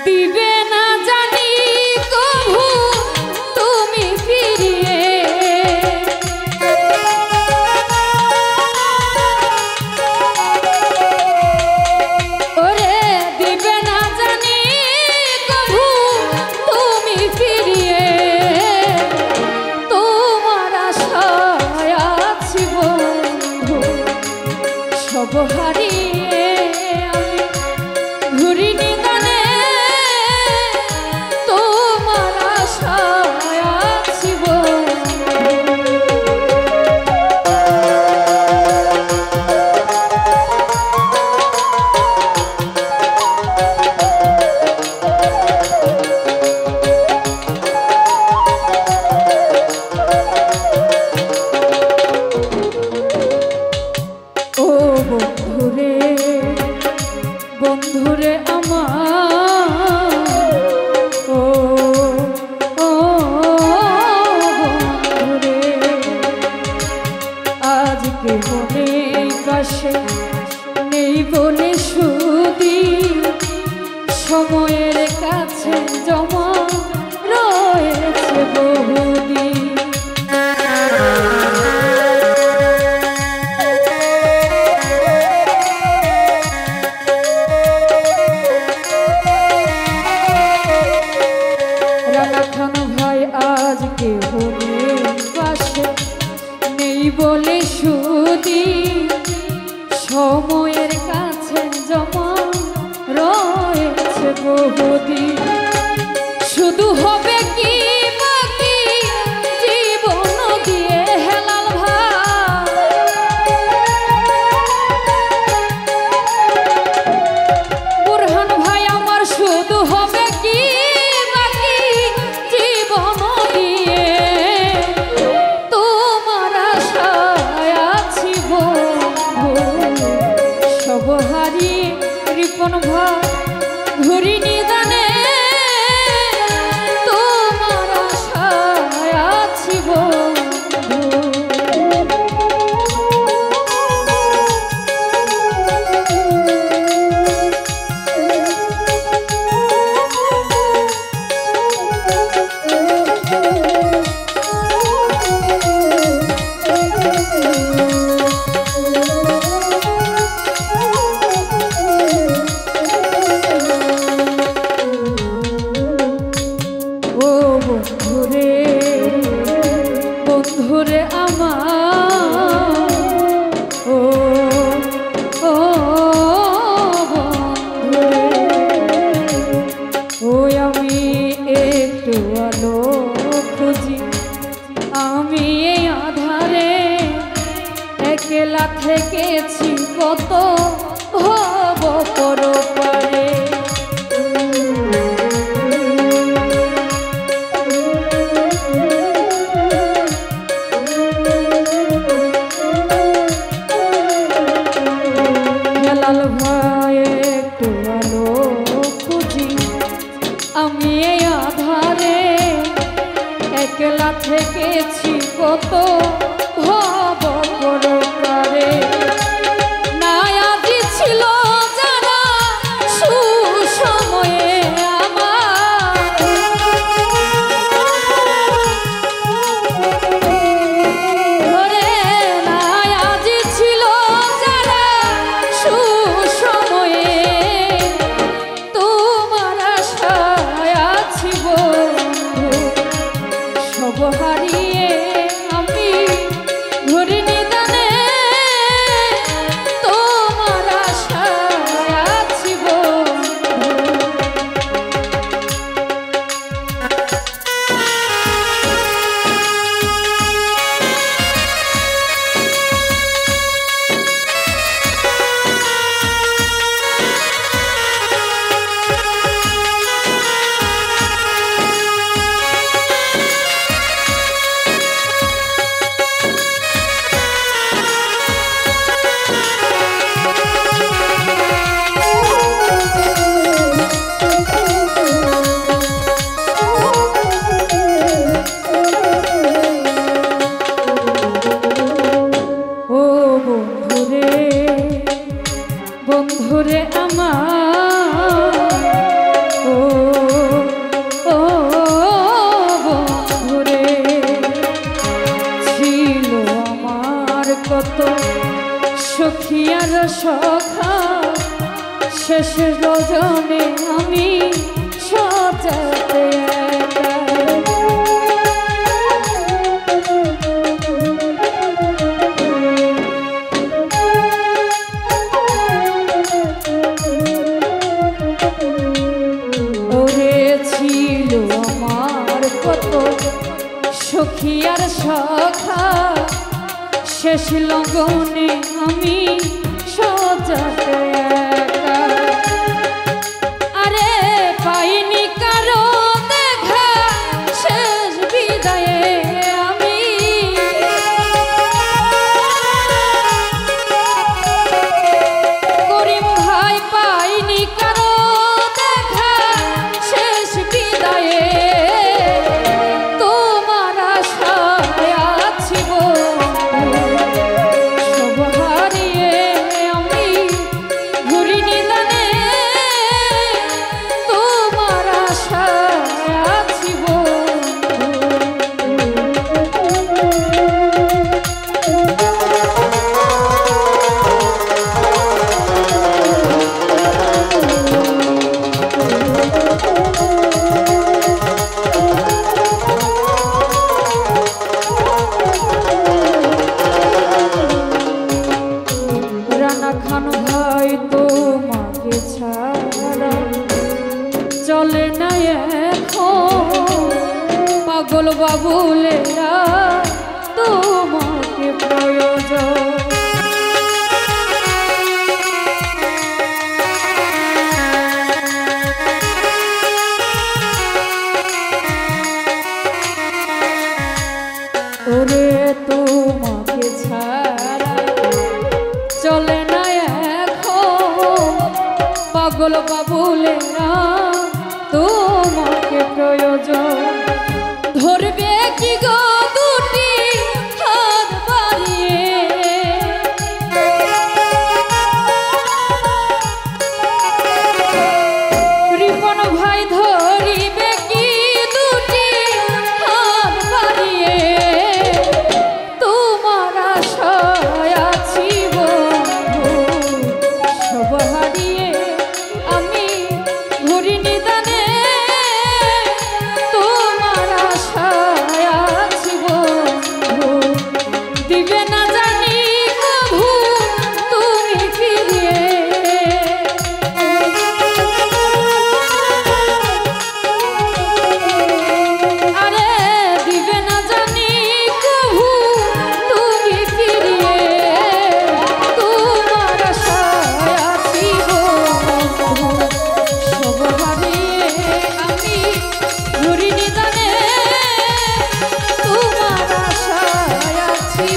দিবে না জানি কভু তুমি ফিরিয়ে, ওরে দিবে না জানি কভু তুমি ফিরিয়ে, তোমার আশায় আছি বন্ধু সব হারিয়ে আমি ঘুরি নিদানে, তোমার আশায় আছি বন্ধুরে বন্ধুরে আমার, ও ও বন্ধুরে আজকে মনে কাছে নেই বলে শুধু সময়ের কাছে জমা রয়েছে বহুদিন। আজকে মনের পাশে নেই বলে শুধু সময়ের কাছে জমা রয়েছে বহুদিন। শুধু হবে কি বাকি জীবন দিয়ে হেলাল ভাই, বুরহান ভাই আমার শুধু হবে কি বাকি জীবন দিয়ে, তোমার আশায় আছি বন্ধু সব হারিয়ে রিপন ভাই ঘুরি নিদানে, তোমার আশায় আছি বন্ধু। বন্ধুরে বন্ধুরে আমার, ও ও বন্ধুরে ওই আমি একটু আলো খুঁজি, আমি এই আধারে একলা থেকেছি কত ভব পরপারে। একটু আলো খুঁজি, আমি এই আধারে একলা থেকেছি কত ভব পরপারে। না আজি ছিল যারা সুসময়ে আমার, ওরে না আজি ছিল যারা সুসময়ে, তোমার আশায় আছি বন্ধু সব হারিয়ে আমি সখা শেষ রজনে আমি সাজাতে একা। ওরে ছিল আমার কত সখী আর সখা শেষ লগনে আমি সাজাতে একা। আরে পাইনি কারো দেখা শেষ বিদায়ে আমি করিম ভাই পাইনি কারো দেখা শেষ বিদায়ে তোমার আশায় আছি সব হারিয়ে আমি ঘুরি নিদানে তোমার আশায় আছি রানা খান ভাই তোমাকে ছাড়া চলে না এখন পাগল বাবুলেরা তোমাকে প্রয়োজন। ওরে তোমাকে ছাড়া চলে না এখন পাগল বাবুলেরা তোমাকে প্রয়োজন। ধরবে কি গো দুটি হাত বাড়িয়ে রিপন ভাই ধরিবে কি দুটি হাত বাড়িয়ে তোমার আশায় আছি সব হারিয়ে আমি ঘুরি নিদানে তোমার আশায় আছি দিবে না জানি কভু তুমি ফিরিয়ে। আরে দিবে না জানি কভু তুমি ফিরিয়ে তোমার আশায় আছি সব হারিয়ে আমি ঘুরি নিদানে তোমার আশায় আছি